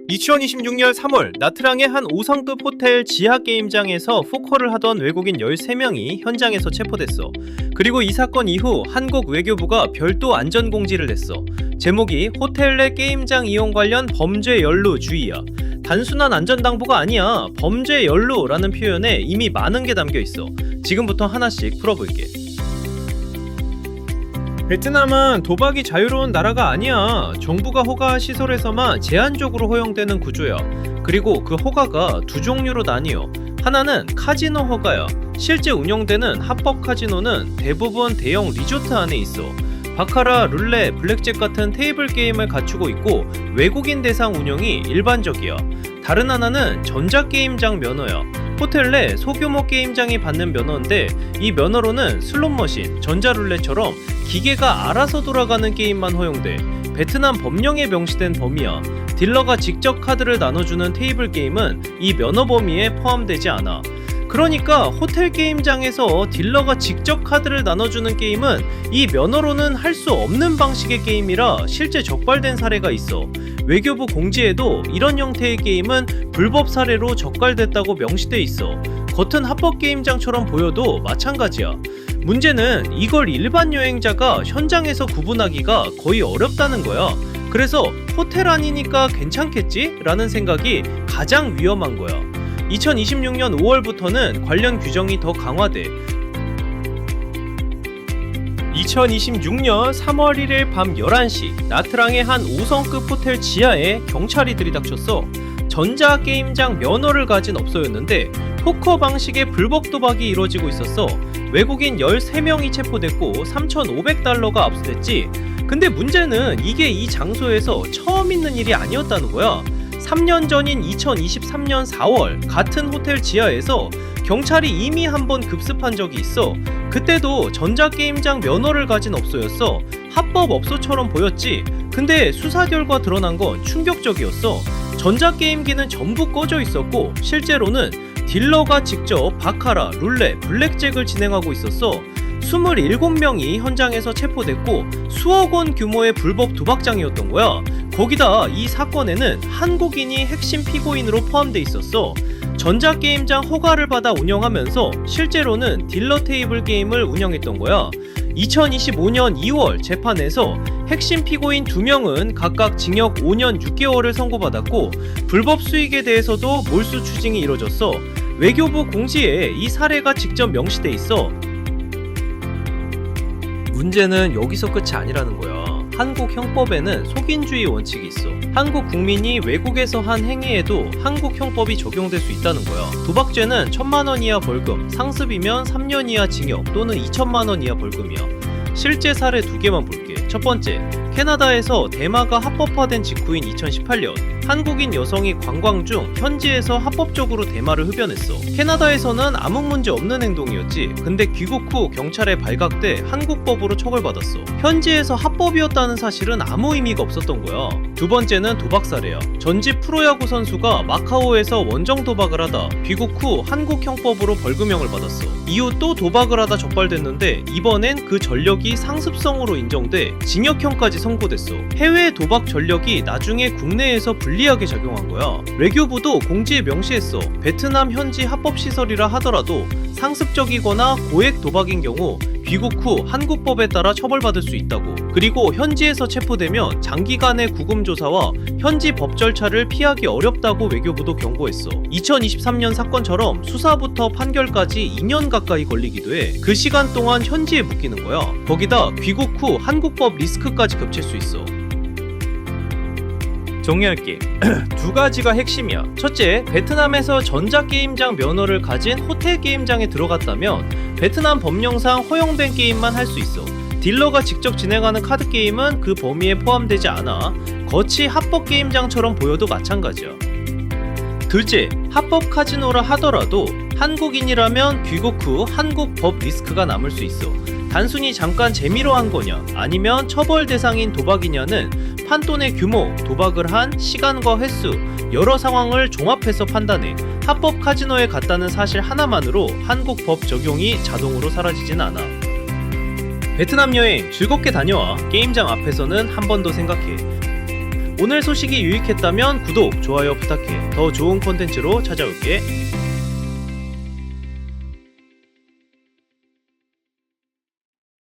2026년 3월 나트랑의 한 5성급 호텔 지하 게임장에서 포커를 하던 외국인 13명이 현장에서 체포됐어. 그리고 이 사건 이후 한국 외교부가 별도 안전공지를 냈어. 제목이 호텔 내 게임장 이용 관련 범죄 연루 주의야. 단순한 안전당부가 아니야. 범죄 연루라는 표현에 이미 많은 게 담겨 있어. 지금부터 하나씩 풀어볼게. 베트남은 도박이 자유로운 나라가 아니야. 정부가 허가한 시설에서만 제한적으로 허용되는 구조야. 그리고 그 허가가 두 종류로 나뉘어. 하나는 카지노 허가야. 실제 운영되는 합법 카지노는 대부분 대형 리조트 안에 있어. 바카라, 룰렛, 블랙잭 같은 테이블 게임을 갖추고 있고 외국인 대상 운영이 일반적이야. 다른 하나는 전자게임장 면허야. 호텔 내 소규모 게임장이 받는 면허인데 이 면허로는 슬롯머신, 전자룰렛처럼 기계가 알아서 돌아가는 게임만 허용돼. 베트남 법령에 명시된 범위야. 딜러가 직접 카드를 나눠주는 테이블 게임은 이 면허 범위에 포함되지 않아. 그러니까 호텔 게임장에서 딜러가 직접 카드를 나눠주는 게임은 이 면허로는 할 수 없는 방식의 게임이라 실제 적발된 사례가 있어. 외교부 공지에도 이런 형태의 게임은 불법 사례로 적발됐다고 명시돼 있어. 겉은 합법 게임장처럼 보여도 마찬가지야. 문제는 이걸 일반 여행자가 현장에서 구분하기가 거의 어렵다는 거야. 그래서 호텔 아니니까 괜찮겠지? 라는 생각이 가장 위험한 거야. 2026년 5월부터는 관련 규정이 더 강화돼. 2026년 3월 1일 밤 11시 나트랑의 한 5성급 호텔 지하에 경찰이 들이닥쳤어. 전자게임장 면허를 가진 업소였는데 포커 방식의 불법 도박이 이루어지고 있었어. 외국인 13명이 체포됐고 3,500달러가 압수됐지. 근데 문제는 이게 이 장소에서 처음 있는 일이 아니었다는 거야. 3년 전인 2023년 4월 같은 호텔 지하에서 경찰이 이미 한번 급습한 적이 있어. 그때도 전자게임장 면허를 가진 업소였어. 합법 업소처럼 보였지. 근데 수사 결과 드러난 건 충격적이었어. 전자게임기는 전부 꺼져 있었고 실제로는 딜러가 직접 바카라, 룰렛, 블랙잭을 진행하고 있었어. 27명이 현장에서 체포됐고 수억 원 규모의 불법 도박장이었던 거야. 거기다 이 사건에는 한국인이 핵심 피고인으로 포함돼 있었어. 전자게임장 허가를 받아 운영하면서 실제로는 딜러 테이블 게임을 운영했던 거야. 2025년 2월 재판에서 핵심 피고인 2명은 각각 징역 5년 6개월을 선고받았고 불법 수익에 대해서도 몰수 추징이 이뤄졌어. 외교부 공지에 이 사례가 직접 명시돼 있어. 문제는 여기서 끝이 아니라는 거야. 한국 형법에는 속인주의 원칙이 있어. 한국 국민이 외국에서 한 행위에도 한국 형법이 적용될 수 있다는 거야. 도박죄는 1,000만원 이하 벌금, 상습이면 3년 이하 징역 또는 2,000만원 이하 벌금이야. 실제 사례 2개만 볼게. 첫 번째, 캐나다에서 대마가 합법화된 직후인 2018년 한국인 여성이 관광 중 현지에서 합법적으로 대마를 흡연했어. 캐나다에서는 아무 문제 없는 행동이었지. 근데 귀국 후 경찰에 발각돼 한국법으로 처벌받았어. 현지에서 합법이었다는 사실은 아무 의미가 없었던 거야. 두 번째는 도박 사례야. 전직 프로야구 선수가 마카오에서 원정 도박을 하다 귀국 후 한국 형법으로 벌금형을 받았어. 이후 또 도박을 하다 적발됐는데 이번엔 그 전력이 상습성으로 인정돼 징역형까지 선고됐어. 해외 도박 전력이 나중에 국내에서 불리하게 작용한 거야. 외교부도 공지에 명시했어. 베트남 현지 합법시설이라 하더라도 상습적이거나 고액 도박인 경우 귀국 후 한국법에 따라 처벌받을 수 있다고. 그리고 현지에서 체포되면 장기간의 구금조사와 현지 법 절차를 피하기 어렵다고 외교부도 경고했어. 2023년 사건처럼 수사부터 판결까지 2년 가까이 걸리기도 해. 그 시간 동안 현지에 묶이는 거야. 거기다 귀국 후 한국법 리스크까지 겹칠 수 있어. 정리할게. 두 가지가 핵심이야. 첫째, 베트남에서 전자게임장 면허를 가진 호텔 게임장에 들어갔다면 베트남 법령상 허용된 게임만 할 수 있어. 딜러가 직접 진행하는 카드 게임은 그 범위에 포함되지 않아. 거치 합법 게임장처럼 보여도 마찬가지야. 둘째, 합법 카지노라 하더라도 한국인이라면 귀국 후 한국 법 리스크가 남을 수 있어. 단순히 잠깐 재미로 한 거냐 아니면 처벌 대상인 도박이냐는 판돈의 규모, 도박을 한 시간과 횟수, 여러 상황을 종합해서 판단해. 합법 카지노에 갔다는 사실 하나만으로 한국 법 적용이 자동으로 사라지진 않아. 베트남 여행 즐겁게 다녀와. 게임장 앞에서는 한 번 더 생각해. 오늘 소식이 유익했다면 구독, 좋아요 부탁해. 더 좋은 콘텐츠로 찾아올게.